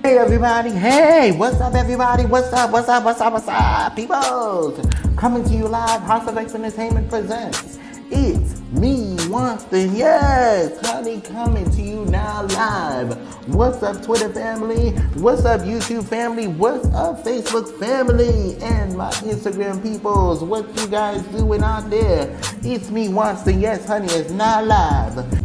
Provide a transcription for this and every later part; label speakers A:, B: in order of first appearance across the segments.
A: Hey everybody, hey, what's up everybody, what's up, peoples? Coming to you live, House of X Entertainment presents, it's me, Winston, yes, honey, coming to you now live. What's up Twitter family, what's up YouTube family, what's up Facebook family, and my Instagram peoples, what you guys doing out there? It's me, Winston, yes honey, it's now live.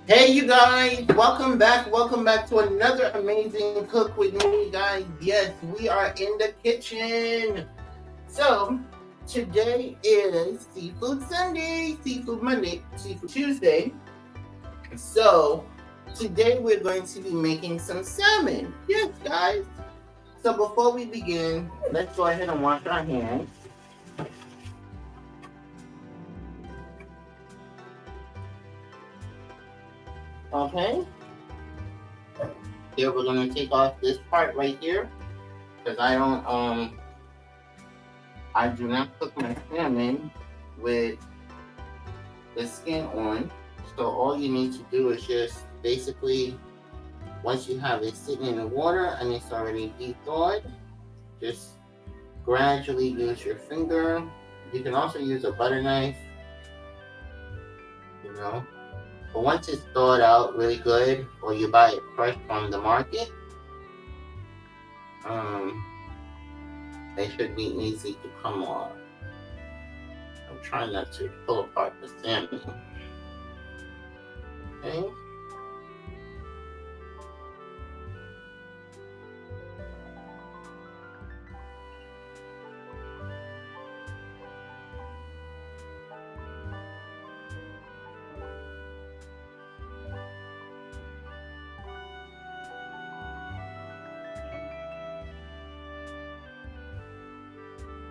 A: Hey you guys, welcome back to another amazing Cook With Me guys. Yes, we are in the kitchen. So, today is Seafood Sunday, Seafood Monday, Seafood Tuesday. So, today we're going to be making some salmon. Yes guys. So before we begin, let's go ahead and wash our hands. Okay. Here we're gonna take off this part right here because I do not cook my salmon with the skin on. So all you need to do is just basically, once you have it sitting in the water and it's already de-thawed, just gradually use your finger. You can also use a butter knife, you know. But once it's thawed out really good, or you buy it fresh from the market, they should be easy to come off. I'm trying not to pull apart the salmon. Okay.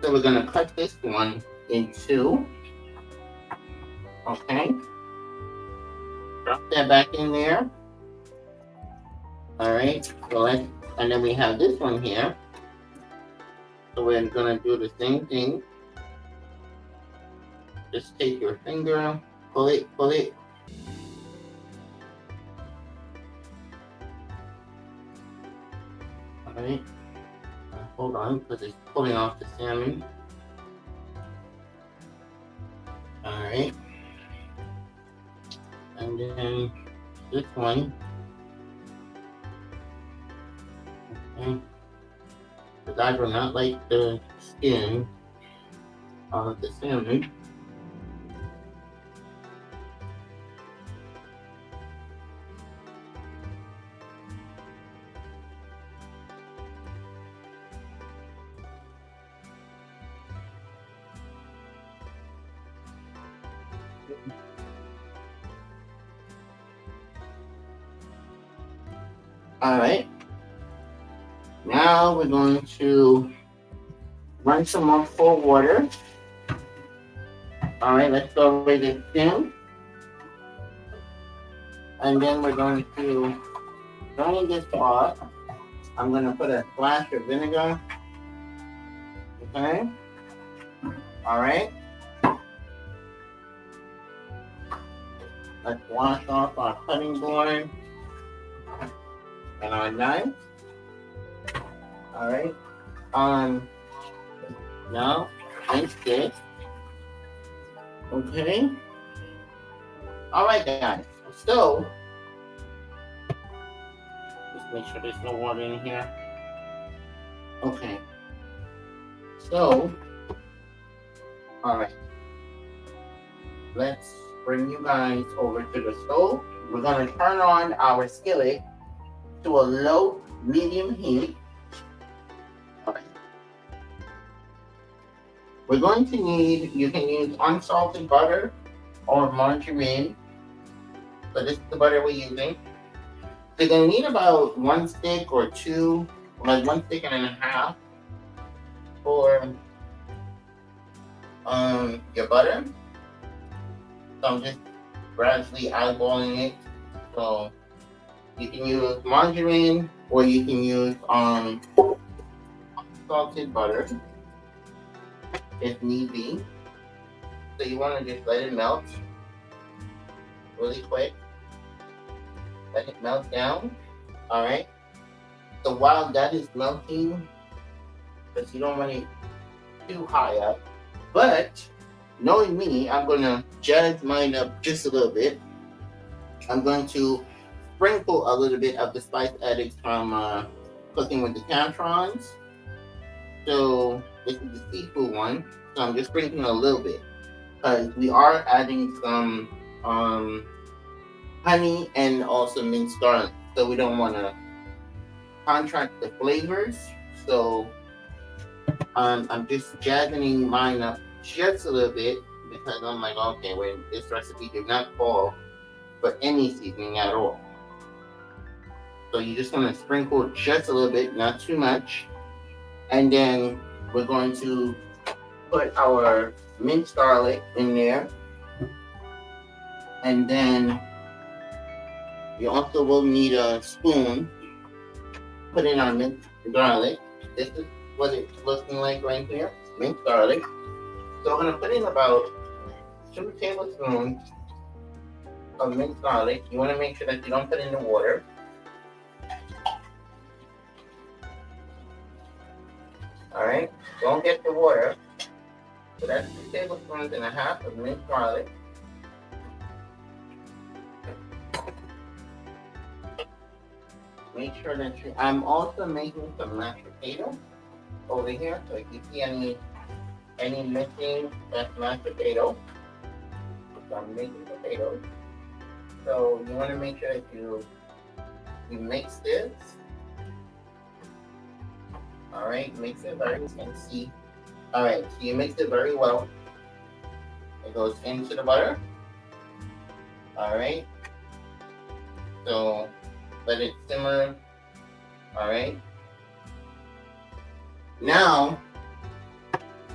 A: So we're gonna cut this one in two. Okay. Drop that back in there. Alright, so and then we have this one here. So we're gonna do the same thing. Just take your finger, pull it. Alright. Hold on, because it's pulling off the salmon. Alright. And then this one. Okay. Because I do not like the skin of the salmon. Alright. Now we're going to run some more cold water. Alright, let's go with the skin. And then we're going to drain this off. I'm going to put a splash of vinegar. Okay. Alright. Let's wash off our cutting board and our knife. Alright. Now, rinse this. Okay. Alright guys. So, just make sure there's no water in here. Okay. So, alright. Let's bring you guys over to the stove. We're going to turn on our skillet to a low, medium heat. Okay. We're going to need, you can use unsalted butter or margarine. So this is the butter we're using. So you're going to need about 1 stick or 2, like 1 stick and a half for your butter. So I'm just gradually eyeballing it. So you can use margarine or you can use salted butter if need be. So you want to just let it melt really quick. let it melt down. All right. So while that is melting, because you don't want it too high up, but knowing me, I'm gonna jazz mine up just a little bit. I'm going to sprinkle a little bit of the spice addicts from cooking with the Cantrons. So this is the seafood one. So I'm just sprinkling a little bit because we are adding some honey and also minced garlic. So we don't want to contract the flavors. So I'm just jazzing mine up just a little bit because I'm like, okay, when this recipe did not call for any seasoning at all. So you just want to sprinkle just a little bit, not too much. And then we're going to put our minced garlic in there. And then you also will need a spoon. Put in our minced garlic. This is what it's looking like right here, minced garlic. So we're going to put in about 2 tablespoons of minced garlic. You want to make sure that you don't put in the water. All right, don't get the water. So that's 2 tablespoons and a half of minced garlic. Make sure that I'm also making some mashed potato over here. So if you see any missing, that's mashed potato. So I'm making potatoes. So you want to make sure that you mix this. All right, mix it very. You can see. All right, so you mix it very well. It goes into the butter. All right. So let it simmer. All right. Now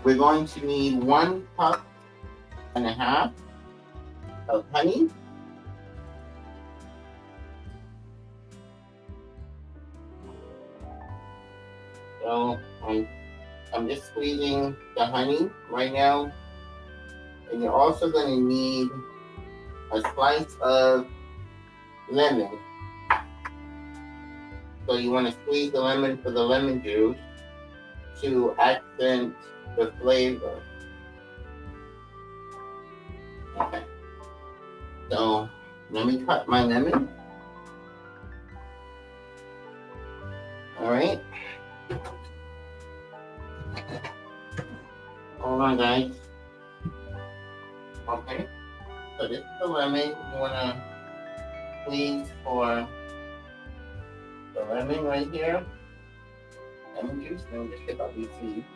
A: we're going to need 1.5 cups of honey. So I'm just squeezing the honey right now. And you're also going to need a slice of lemon. So you want to squeeze the lemon for the lemon juice to accent the flavor. Okay. So let me cut my lemon. All right. Hold on, guys. Okay. So this is the lemon. You want to squeeze for the lemon right here. Lemon juice. Let me just pick up these seeds.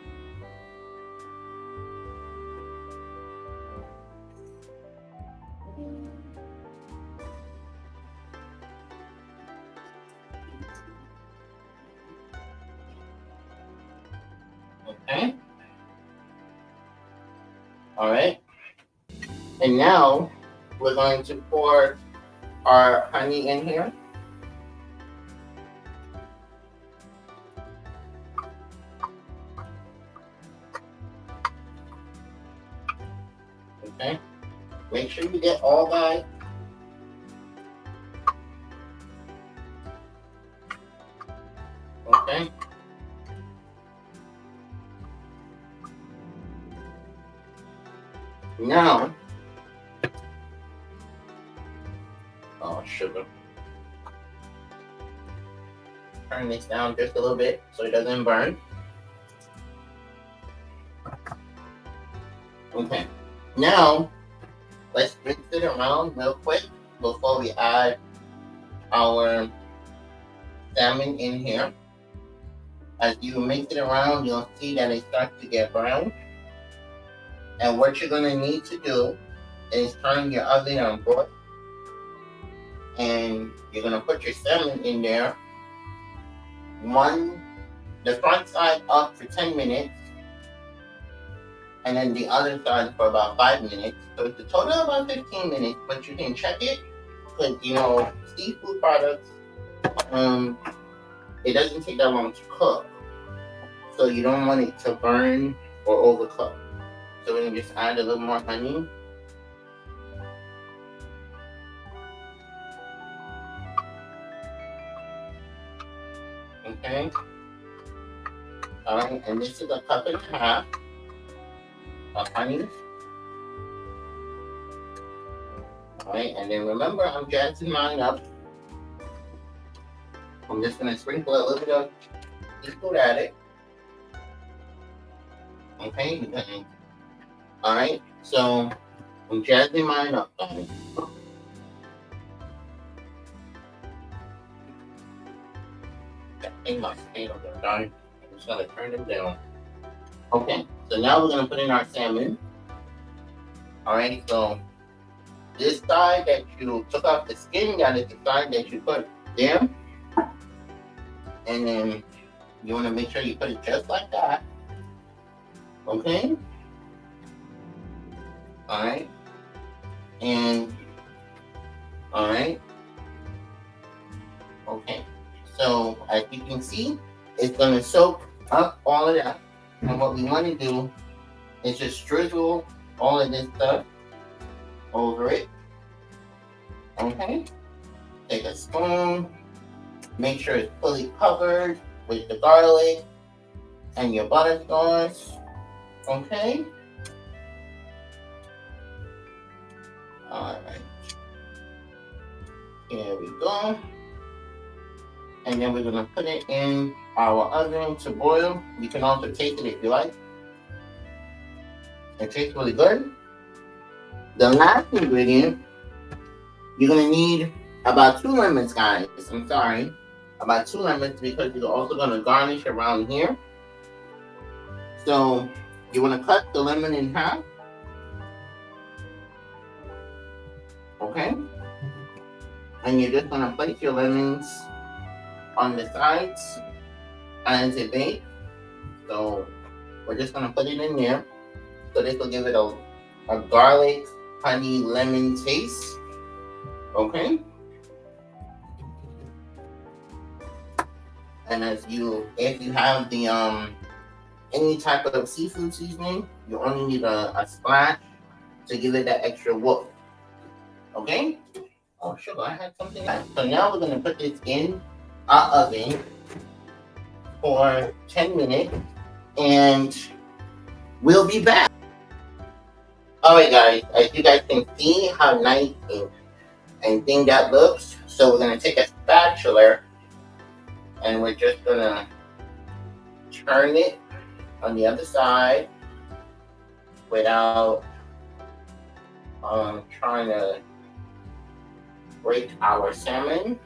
A: Okay. All right. And now we're going to pour our honey in here. Okay. Make sure you get all that. Okay. Now, sugar. Turn this down just a little bit so it doesn't burn. Okay. Now, let's rinse it around real quick before we add our salmon in here. As you mix it around, you'll see that it starts to get brown. And what you're going to need to do is turn your oven on board. And you're going to put your salmon in there. The front side up for 10 minutes. And then the other side for about 5 minutes. So it's a total of about 15 minutes, but you can check it. Because, seafood products, it doesn't take that long to cook. So you don't want it to burn or overcook. So we can just add a little more honey. Okay. Alright, and this is a cup and a half of honey. Alright, and then remember, I'm jazzing mine up. I'm just gonna sprinkle a little bit of seafood at it. Okay, alright, so I'm jazzing mine up, guys. That thing must stay over there, guys. I'm just gonna turn them down. Okay, so now we're gonna put in our salmon. Alright, so this side that you took off the skin, that is the side that you put there. And then you want to make sure you put it just like that. Okay? Alright. And, alright. Okay. So, as you can see, it's going to soak up all of that. And what we want to do is just drizzle all of this stuff over it. Okay? Take a spoon. Make sure it's fully covered with the garlic and your butter sauce. Okay? Alright. Here we go. And then we're going to put it in our oven to boil. You can also taste it if you like. It tastes really good. The last ingredient, you're going to need about 2 lemons, guys. I'm sorry. About 2 lemons because you're also going to garnish around here. So you want to cut the lemon in half. Okay? And you're just going to place your lemons on the sides as it bakes. So we're just going to put it in there. So this will give it a garlic, honey, lemon taste. Okay? And if you have the any type of seafood seasoning, you only need a splash to give it that extra whoop. Okay? Oh sugar, I had something else. So now we're gonna put this in our oven for 10 minutes and we'll be back. Alright guys, as you guys can see how nice and thin that looks. So we're gonna take a spatula and we're just gonna turn it on the other side without trying to break our salmon.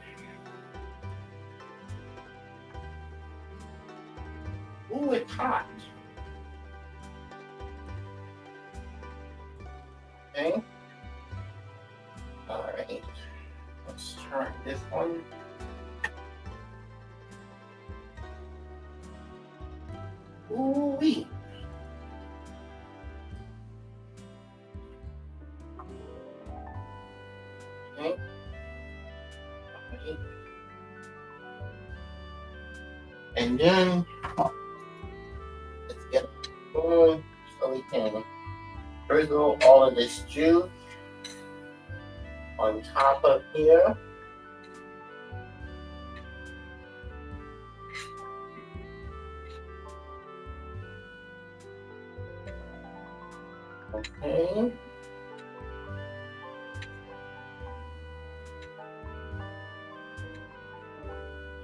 A: Ooh, it's hot. Okay. Alright. Let's turn this one. Ooh-wee. Okay. Okay. And then let's get a spoon so we can drizzle all of this juice on top of here. Okay.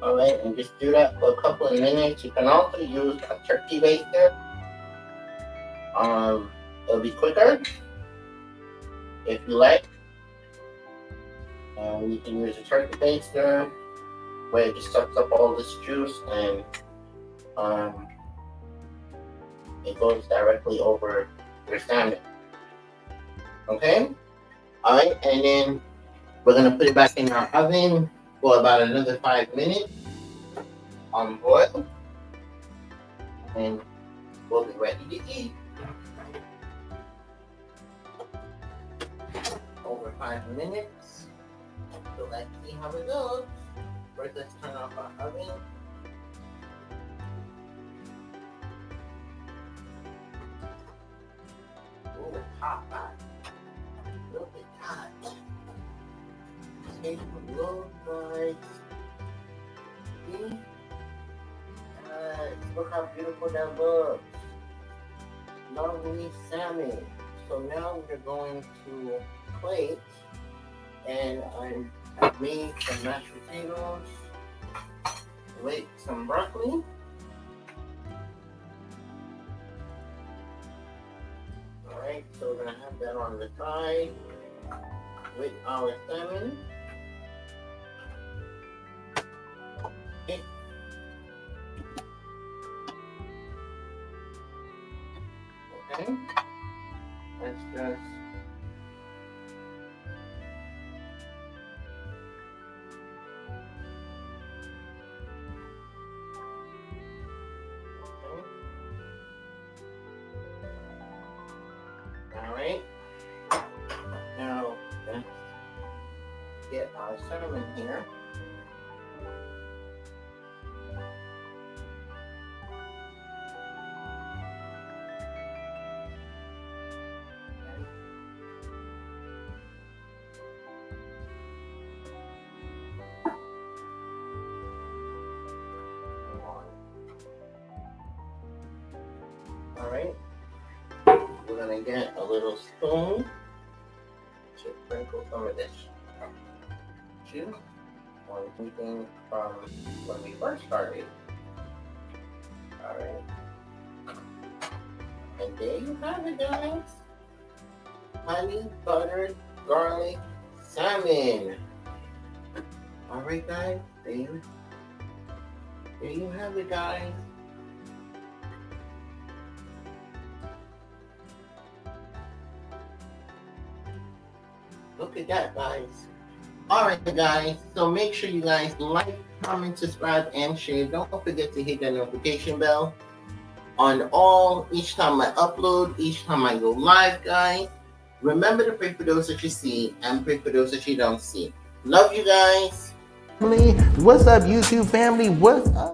A: Alright, and just do that for a couple of minutes. You can also use a turkey baster. It'll be quicker if you like. You can use a turkey baster where it just sucks up all this juice and it goes directly over your salmon. Okay? Alright, and then we're gonna put it back in our oven for about another 5 minutes on boil. And we'll be ready to eat. Over 5 minutes. So let's see how it goes. First, let's turn off our oven. Oh, it's hot, guys. Look at that. Take a look, guys. See? Look how beautiful that looks. Lovely salmon. So now we're going to plate, and I've made some mashed potatoes with some broccoli. Alright, so we're gonna have that on the side with our salmon. Okay. Okay. Let's just Alright. Now let's get our salmon here. Alright. We're gonna get a little spoon to sprinkle some of this juice on anything from when we first started. Alright. And there you have it, guys. Honey, buttered, garlic, salmon. Alright, guys. There you have it, guys. Look at that, guys. Alright, guys. So make sure you guys like, comment, subscribe, and share. Don't forget to hit that notification bell on each time I upload, each time I go live, guys. Remember to pray for those that you see and pray for those that you don't see. Love you guys. What's up, YouTube family? What's up?